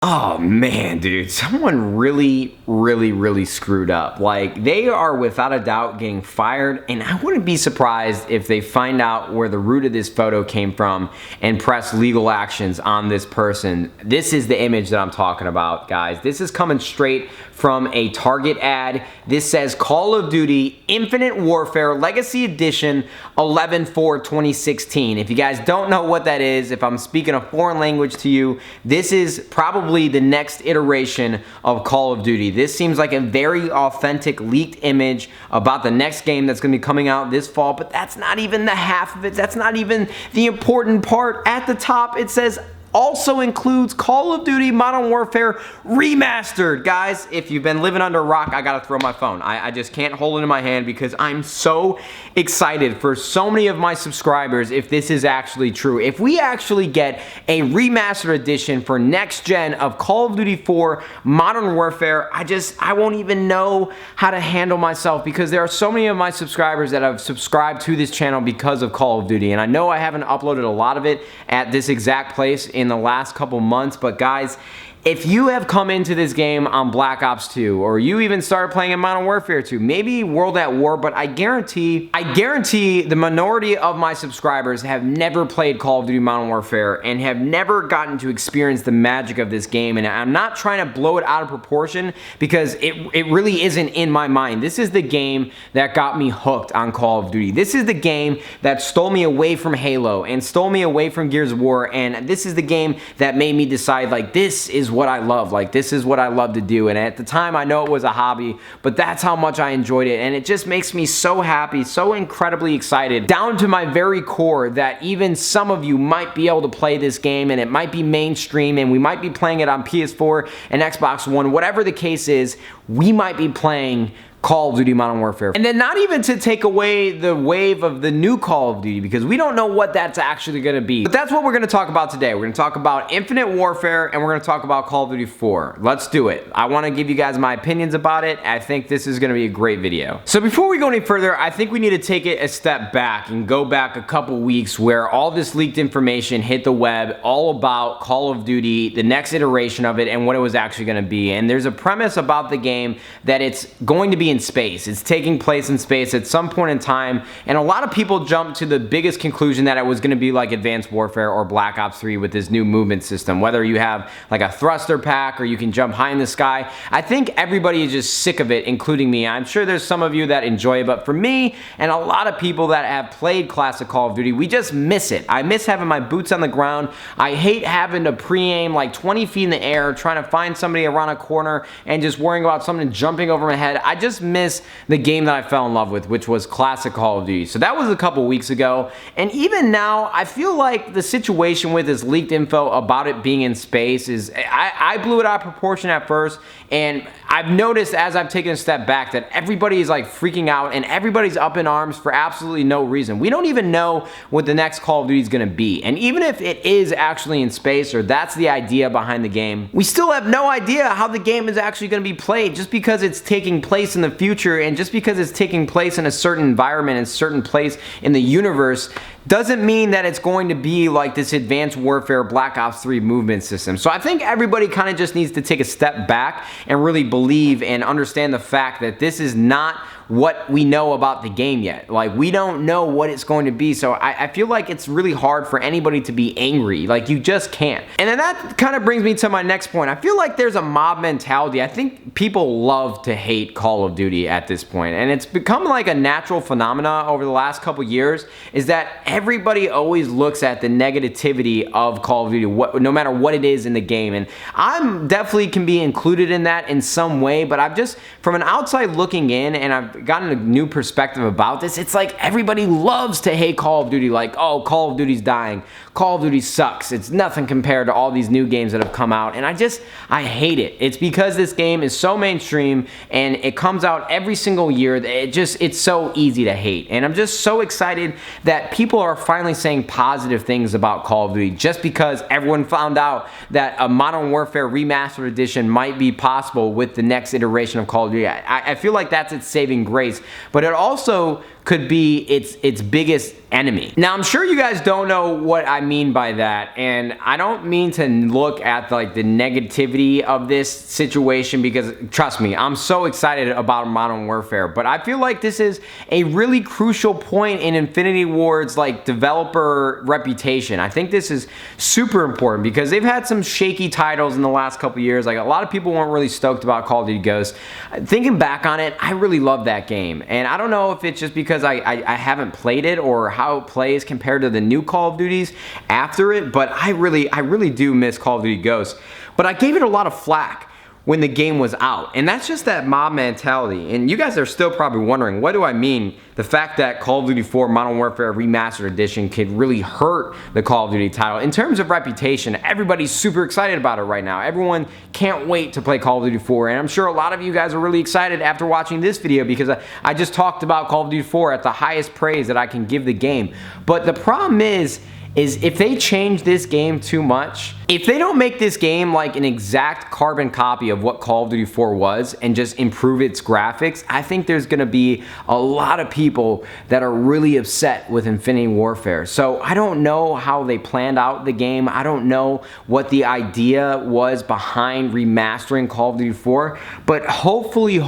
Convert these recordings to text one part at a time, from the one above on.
Oh man, dude, someone really screwed up. Like, they are without a doubt getting fired, and I wouldn't be surprised if they find out where the root of this photo came from and press legal actions on this person. This is the image that I'm talking about, guys. This is coming straight from a Target ad. This says Call of Duty Infinite Warfare Legacy Edition 11/4/2016. If you guys don't know what that is, if I'm speaking a foreign language to you, this is probably the next iteration of Call of Duty. This seems like a very authentic leaked image about the next game that's going to be coming out this fall, but that's not even the half of it. That's not even the important part. At the top, it says also includes Call of Duty Modern Warfare Remastered. Guys, if you've been living under a rock, I gotta throw my phone. I just can't hold it in my hand because I'm so excited for so many of my subscribers if this is actually true. If we actually get a remastered edition for next gen of Call of Duty 4 Modern Warfare, I won't even know how to handle myself because there are so many of my subscribers that have subscribed to this channel because of Call of Duty, and I know I haven't uploaded a lot of it at this exact place in the last couple months, but guys, if you have come into this game on Black Ops 2, or you even started playing in Modern Warfare 2, maybe World at War, but I guarantee the minority of my subscribers have never played Call of Duty Modern Warfare and have never gotten to experience the magic of this game. And I'm not trying to blow it out of proportion because it really isn't in my mind. This is the game that got me hooked on Call of Duty. This is the game that stole me away from Halo and stole me away from Gears of War, and this is the game that made me decide, like, this is what I love. Like, this is what I love to do. And at the time, I know it was a hobby, but that's how much I enjoyed it. And it just makes me so happy, so incredibly excited, down to my very core, that even some of you might be able to play this game, and it might be mainstream, and we might be playing it on PS4 and Xbox One. Whatever the case is, we might be playing Call of Duty Modern Warfare. And then not even to take away the wave of the new Call of Duty, because we don't know what that's actually going to be. But that's what we're going to talk about today. We're going to talk about Infinite Warfare, and we're going to talk about Call of Duty 4. Let's do it. I want to give you guys my opinions about it. I think this is going to be a great video. So before we go any further, I think we need to take it a step back and go back a couple weeks where all this leaked information hit the web all about Call of Duty, the next iteration of it, and what it was actually going to be. And there's a premise about the game that it's going to be in space. It's taking place in space at some point in time, and a lot of people jumped to the biggest conclusion that it was going to be like Advanced Warfare or Black Ops 3 with this new movement system, whether you have like a thruster pack or you can jump high in the sky. I think everybody is just sick of it, including me. I'm sure there's some of you that enjoy it, but for me and a lot of people that have played classic Call of Duty, we just miss it. I miss having my boots on the ground. I hate having to pre-aim like 20 feet in the air, trying to find somebody around a corner and just worrying about something jumping over my head. I just miss the game that I fell in love with, which was classic Call of Duty. So that was a couple weeks ago, and even now I feel like the situation with this leaked info about it being in space is, I blew it out of proportion at first, and I've noticed as I've taken a step back that everybody is like freaking out and everybody's up in arms for absolutely no reason. We don't even know what the next Call of Duty is going to be, and even if it is actually in space, or that's the idea behind the game, we still have no idea how the game is actually going to be played. Just because it's taking place in the future, and just because it's taking place in a certain environment and a certain place in the universe, doesn't mean that it's going to be like this Advanced Warfare Black Ops 3 movement system. So I think everybody kind of just needs to take a step back and really believe and understand the fact that this is not what we know about the game yet. Like, we don't know what it's going to be, so I feel like it's really hard for anybody to be angry. Like, you just can't. And then that kind of brings me to my next point. I feel like there's a mob mentality. I think people love to hate Call of Duty at this point, and it's become like a natural phenomena over the last couple years, is that everybody always looks at the negativity of Call of Duty, no matter what it is in the game. And I'm definitely can be included in that in some way, but I've just, from an outside looking in, and I've gotten a new perspective about this, it's like everybody loves to hate Call of Duty. Like, oh, Call of Duty's dying. Call of Duty sucks. It's nothing compared to all these new games that have come out. And I hate it. It's because this game is so mainstream and it comes out every single year. It's so easy to hate. And I'm just so excited that people are finally saying positive things about Call of Duty just because everyone found out that a Modern Warfare Remastered Edition might be possible with the next iteration of Call of Duty. I feel like that's its saving grace, but it also could be its biggest enemy. Now, I'm sure you guys don't know what I mean by that, and I don't mean to look at like the negativity of this situation, because trust me, I'm so excited about Modern Warfare, but I feel like this is a really crucial point in Infinity Ward's like developer reputation. I think this is super important because they've had some shaky titles in the last couple years. Like, a lot of people weren't really stoked about Call of Duty Ghosts. Thinking back on it, I really love that game, and I don't know if it's just because I haven't played it or how it plays compared to the new Call of Duties after it, but I really do miss Call of Duty Ghosts. But I gave it a lot of flack when the game was out, and that's just that mob mentality. And you guys are still probably wondering, what do I mean? The fact that Call of Duty 4 Modern Warfare Remastered Edition could really hurt the Call of Duty title. In terms of reputation, everybody's super excited about it right now. Everyone can't wait to play Call of Duty 4, and I'm sure a lot of you guys are really excited after watching this video, because I just talked about Call of Duty 4 at the highest praise that I can give the game. But the problem is if they change this game too much, if they don't make this game like an exact carbon copy of what Call of Duty 4 was and just improve its graphics, I think there's gonna be a lot of people that are really upset with Infinity Warfare. So I don't know how they planned out the game. I don't know what the idea was behind remastering Call of Duty 4, but hopefully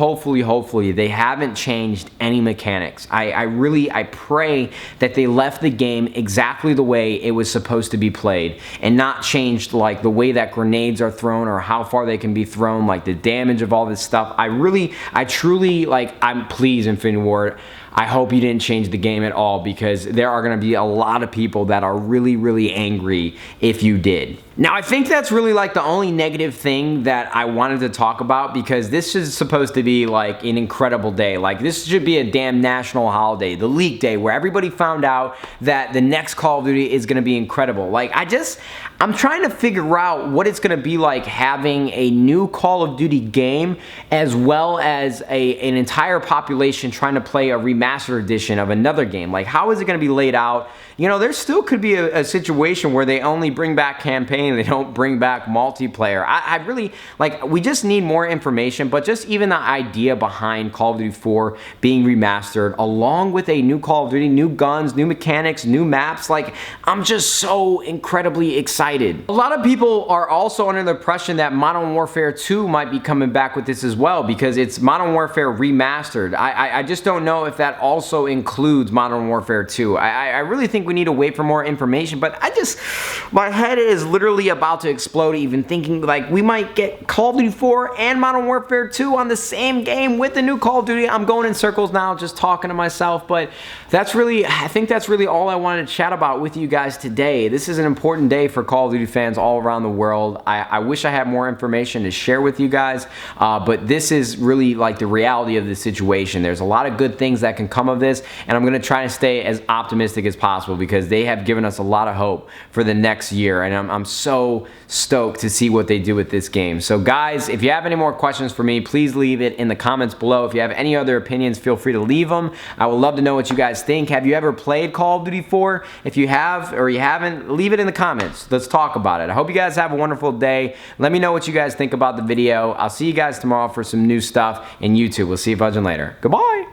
they haven't changed any mechanics. I pray that they left the game exactly the way it was supposed to be played and not changed like the way that grenades are thrown or how far they can be thrown, like the damage of all this stuff. I truly, like, I'm pleased, Infinity Ward. I hope you didn't change the game at all, because there are going to be a lot of people that are really angry if you did. Now, I think that's really like the only negative thing that I wanted to talk about, because this is supposed to be like an incredible day. Like, this should be a damn national holiday, the leak day, where everybody found out that the next Call of Duty is going to be incredible. Like, I'm trying to figure out what it's going to be like having a new Call of Duty game as well as an entire population trying to play a remastered edition of another game. Like, how is it going to be laid out? You know, there still could be a situation where they only bring back campaign, they don't bring back multiplayer. I really, like, we just need more information, but just even the idea behind Call of Duty 4 being remastered, along with a new Call of Duty, new guns, new mechanics, new maps, like, I'm just so incredibly excited. A lot of people are also under the impression that Modern Warfare 2 might be coming back with this as well, because it's Modern Warfare Remastered. I just don't know if that also includes Modern Warfare 2. I really think we need to wait for more information, but my head is literally about to explode even thinking like we might get Call of Duty 4 and Modern Warfare 2 on the same game with the new Call of Duty. I'm going in circles now just talking to myself, but I think that's really all I wanted to chat about with you guys today. This is an important day for Call of Duty fans all around the world. I wish I had more information to share with you guys, but this is really like the reality of the situation. There's a lot of good things that can come of this, and I'm going to try to stay as optimistic as possible, because they have given us a lot of hope for the next year, and I'm so stoked to see what they do with this game. So guys, if you have any more questions for me, please leave it in the comments below. If you have any other opinions, feel free to leave them. I would love to know what you guys think. Have you ever played Call of Duty 4? If you have or you haven't, leave it in the comments. Let's talk about it. I hope you guys have a wonderful day. Let me know what you guys think about the video. I'll see you guys tomorrow for some new stuff in YouTube. We'll see you fudging later. Goodbye.